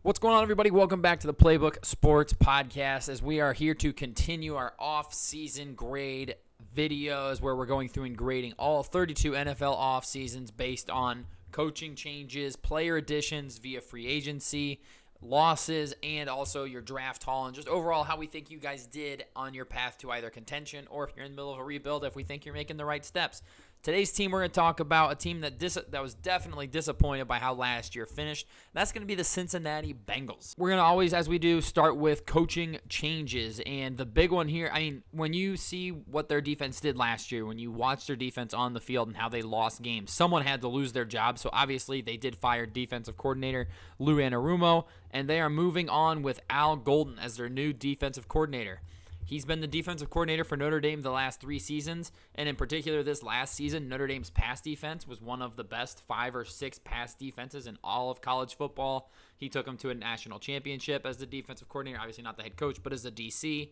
What's going on, everybody? Welcome back to the Playbook Sports Podcast as we are here to continue our off-season grade videos where we're going through and grading all 32 NFL off-seasons based on coaching changes, player additions via free agency, losses, and also your draft haul, and just overall how we think you guys did on your path to either contention or if you're in the middle of a rebuild, if we think you're making the right steps. Today's team, we're going to talk about a team that was definitely disappointed by how last year finished. That's going to be the Cincinnati Bengals. We're going to always, as we do, start with coaching changes. And the big one here, when you see what their defense did last year, when you watch their defense on the field and how they lost games, someone had to lose their job. So obviously they did fire defensive coordinator Lou Anarumo, and they are moving on with Al Golden as their new defensive coordinator. He's been the defensive coordinator for Notre Dame the last 3 seasons, and in particular this last season, Notre Dame's pass defense was one of the best 5 or 6 pass defenses in all of college football. He took them to a national championship as the defensive coordinator, obviously not the head coach, but as a DC.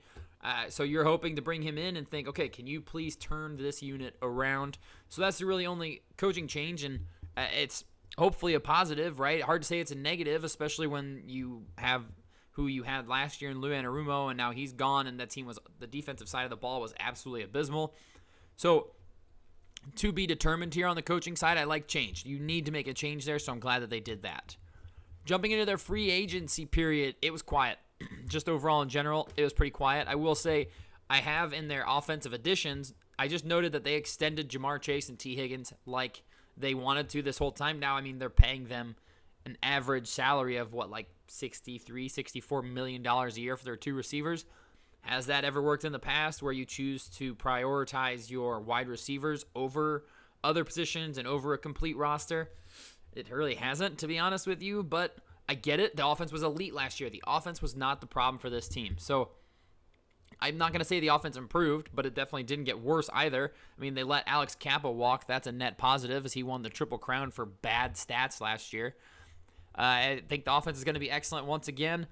So you're hoping to bring him in and think, okay, can you please turn this unit around? So that's the really only coaching change, and it's hopefully a positive, right? Hard to say it's a negative, especially when you have who you had last year in Lou Anarumo, and now he's gone, and that team the defensive side of the ball was absolutely abysmal. So to be determined here on the coaching side, I like change. You need to make a change there, so I'm glad that they did that. Jumping into their free agency period, it was quiet. Just overall in general, it was pretty quiet. I will say I have in their offensive additions, I just noted that they extended Jamar Chase and T. Higgins like they wanted to this whole time. Now, they're paying them an average salary of $63-64 million a year for their 2 receivers. Has that ever worked in the past where you choose to prioritize your wide receivers over other positions and over a complete roster? It really hasn't, to be honest with you, but I get it. The offense was elite last year. The offense was not the problem for this team. So I'm not going to say the offense improved, but it definitely didn't get worse either. They let Alex Kappa walk. That's a net positive as he won the Triple Crown for bad stats last year. I think the offense is going to be excellent once again.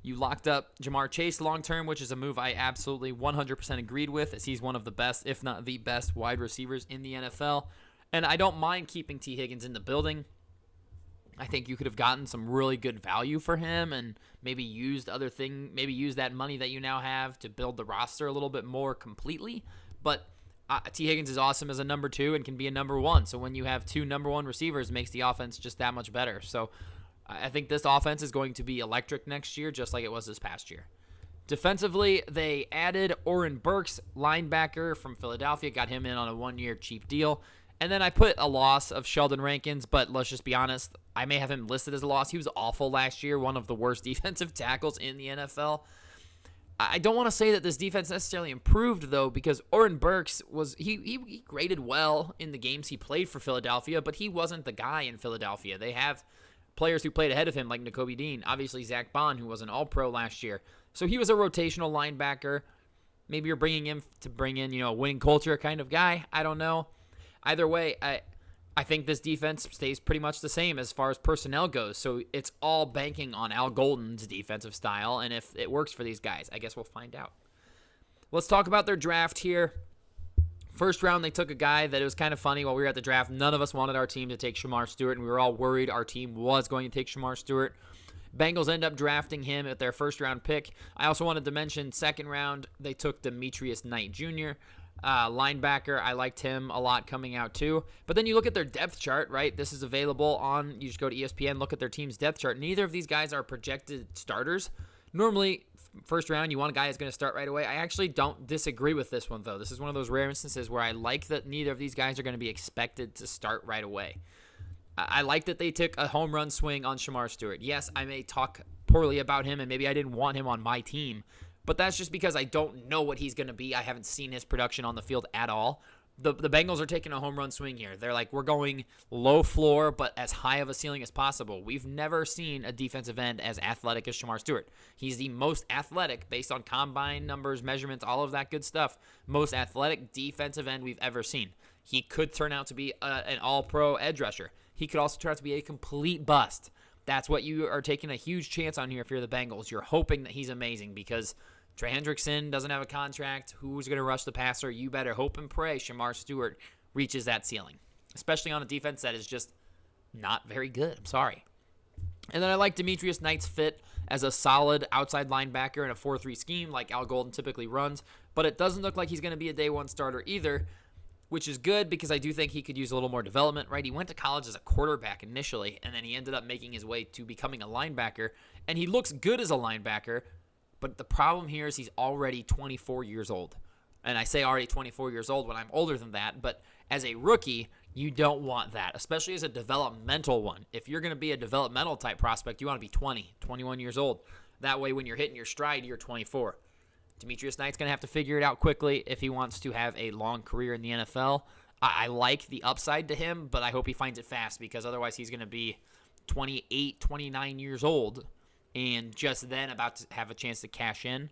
You locked up Jamar Chase long-term, which is a move I absolutely 100% agreed with, as he's one of the best, if not the best, wide receivers in the NFL. And I don't mind keeping T. Higgins in the building. I think you could have gotten some really good value for him and maybe use that money that you now have to build the roster a little bit more completely. But T. Higgins is awesome as a number 2 and can be a number 1. So when you have 2 number 1 receivers, it makes the offense just that much better. So I think this offense is going to be electric next year, just like it was this past year. Defensively, they added Oren Burks, linebacker from Philadelphia, got him in on a 1-year cheap deal. And then I put a loss of Sheldon Rankins, but let's just be honest, I may have him listed as a loss. He was awful last year, one of the worst defensive tackles in the NFL. I don't want to say that this defense necessarily improved, though, because Oren Burks he graded well in the games he played for Philadelphia, but he wasn't the guy in Philadelphia. They have players who played ahead of him, like Nakobe Dean, obviously Zach Bond, who was an all-pro last year. So he was a rotational linebacker. Maybe you're bringing him to bring in, a winning culture kind of guy. I don't know. Either way, I think this defense stays pretty much the same as far as personnel goes. So it's all banking on Al Golden's defensive style, and if it works for these guys, I guess we'll find out. Let's talk about their draft here. First round, they took a guy that it was kind of funny while we were at the draft. None of us wanted our team to take Shamar Stewart, and we were all worried our team was going to take Shamar Stewart. Bengals end up drafting him at their first-round pick. I also wanted to mention second round, they took Demetrius Knight Jr., linebacker. I liked him a lot coming out too. But then you look at their depth chart, right? This is available you just go to ESPN, look at their team's depth chart. Neither of these guys are projected starters. Normally, first round, you want a guy that's going to start right away. I actually don't disagree with this one, though. This is one of those rare instances where I like that neither of these guys are going to be expected to start right away. I like that they took a home run swing on Shamar Stewart. Yes, I may talk poorly about him, and maybe I didn't want him on my team, but that's just because I don't know what he's going to be. I haven't seen his production on the field at all. The Bengals are taking a home run swing here. They're like, we're going low floor, but as high of a ceiling as possible. We've never seen a defensive end as athletic as Shamar Stewart. He's the most athletic, based on combine numbers, measurements, all of that good stuff, most athletic defensive end we've ever seen. He could turn out to be an all-pro edge rusher. He could also turn out to be a complete bust. That's what you are taking a huge chance on here if you're the Bengals. You're hoping that he's amazing because Trey Hendrickson doesn't have a contract. Who's going to rush the passer? You better hope and pray Shamar Stewart reaches that ceiling, especially on a defense that is just not very good. I'm sorry. And then I like Demetrius Knight's fit as a solid outside linebacker in a 4-3 scheme like Al Golden typically runs. But it doesn't look like he's going to be a day one starter either, which is good because I do think he could use a little more development, right? He went to college as a quarterback initially, and then he ended up making his way to becoming a linebacker. And he looks good as a linebacker, but the problem here is he's already 24 years old. And I say already 24 years old when I'm older than that, but as a rookie, you don't want that, especially as a developmental one. If you're going to be a developmental type prospect, you want to be 20, 21 years old. That way, when you're hitting your stride, you're 24. Demetrius Knight's going to have to figure it out quickly if he wants to have a long career in the NFL. I like the upside to him, but I hope he finds it fast because otherwise he's going to be 28, 29 years old and just then about to have a chance to cash in.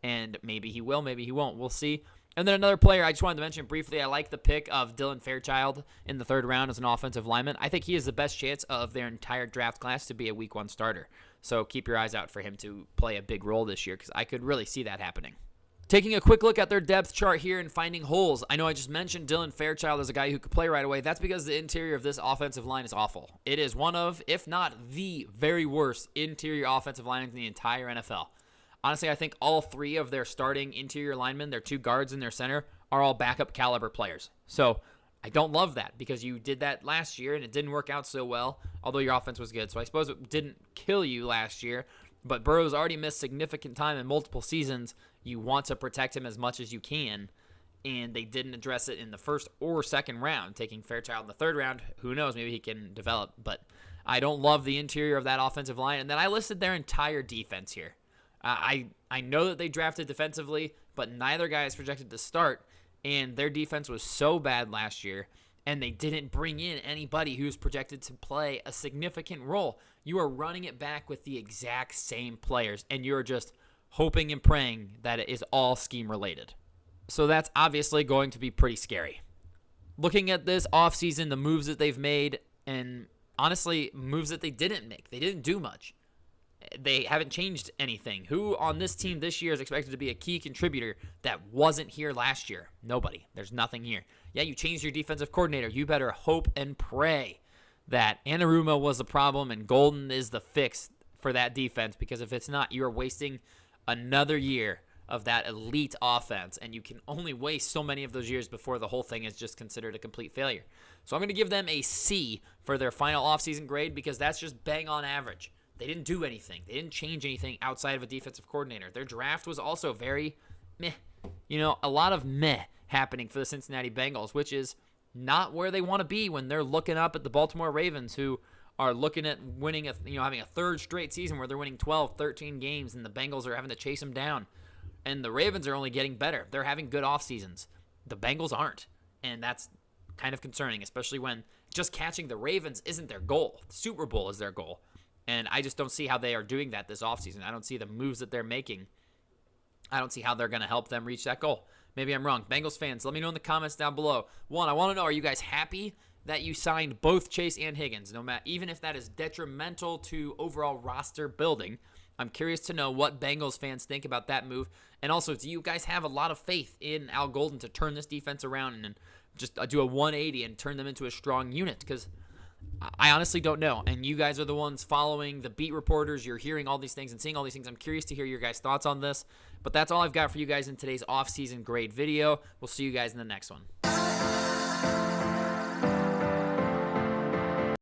And maybe he will, maybe he won't. We'll see. And then another player I just wanted to mention briefly, I like the pick of Dylan Fairchild in the 3rd round as an offensive lineman. I think he has the best chance of their entire draft class to be a week 1 starter. So keep your eyes out for him to play a big role this year because I could really see that happening. Taking a quick look at their depth chart here and finding holes. I know I just mentioned Dylan Fairchild as a guy who could play right away. That's because the interior of this offensive line is awful. It is one of, if not the very worst interior offensive line in the entire NFL. Honestly, I think all 3 of their starting interior linemen, their 2 guards and their center, are all backup caliber players. So I don't love that because you did that last year and it didn't work out so well, although your offense was good. So I suppose it didn't kill you last year, but Burrow's already missed significant time in multiple seasons. You want to protect him as much as you can, and they didn't address it in the 1st or 2nd round. Taking Fairchild in the 3rd round, who knows, maybe he can develop. But I don't love the interior of that offensive line. And then I listed their entire defense here. I know that they drafted defensively, but neither guy is projected to start, and their defense was so bad last year, and they didn't bring in anybody who's projected to play a significant role. You are running it back with the exact same players, and you're just hoping and praying that it is all scheme-related. So that's obviously going to be pretty scary. Looking at this offseason, the moves that they've made, and honestly, moves that they didn't make. They didn't do much. They haven't changed anything. Who on this team this year is expected to be a key contributor that wasn't here last year? Nobody. There's nothing here. Yeah, you changed your defensive coordinator. You better hope and pray that Anarumo was the problem and Golden is the fix for that defense, because if it's not, you're wasting another year of that elite offense, and you can only waste so many of those years before the whole thing is just considered a complete failure. So I'm going to give them a C for their final offseason grade because that's just bang on average. They didn't do anything. They didn't change anything outside of a defensive coordinator. Their draft was also very meh. A lot of meh happening for the Cincinnati Bengals, which is not where they want to be when they're looking up at the Baltimore Ravens, who are looking at winning, having a 3rd straight season where they're winning 12, 13 games, and the Bengals are having to chase them down. And the Ravens are only getting better. They're having good off seasons. The Bengals aren't. And that's kind of concerning, especially when just catching the Ravens isn't their goal. The Super Bowl is their goal. And I just don't see how they are doing that this offseason. I don't see the moves that they're making. I don't see how they're going to help them reach that goal. Maybe I'm wrong. Bengals fans, let me know in the comments down below. One, I want to know, are you guys happy that you signed both Chase and Higgins, even if that is detrimental to overall roster building? I'm curious to know what Bengals fans think about that move. And also, do you guys have a lot of faith in Al Golden to turn this defense around and just do a 180 and turn them into a strong unit? Because I honestly don't know, and you guys are the ones following the beat reporters. You're hearing all these things and seeing all these things. I'm curious to hear your guys' thoughts on this, but that's all I've got for you guys in today's off-season grade video. We'll see you guys in the next one.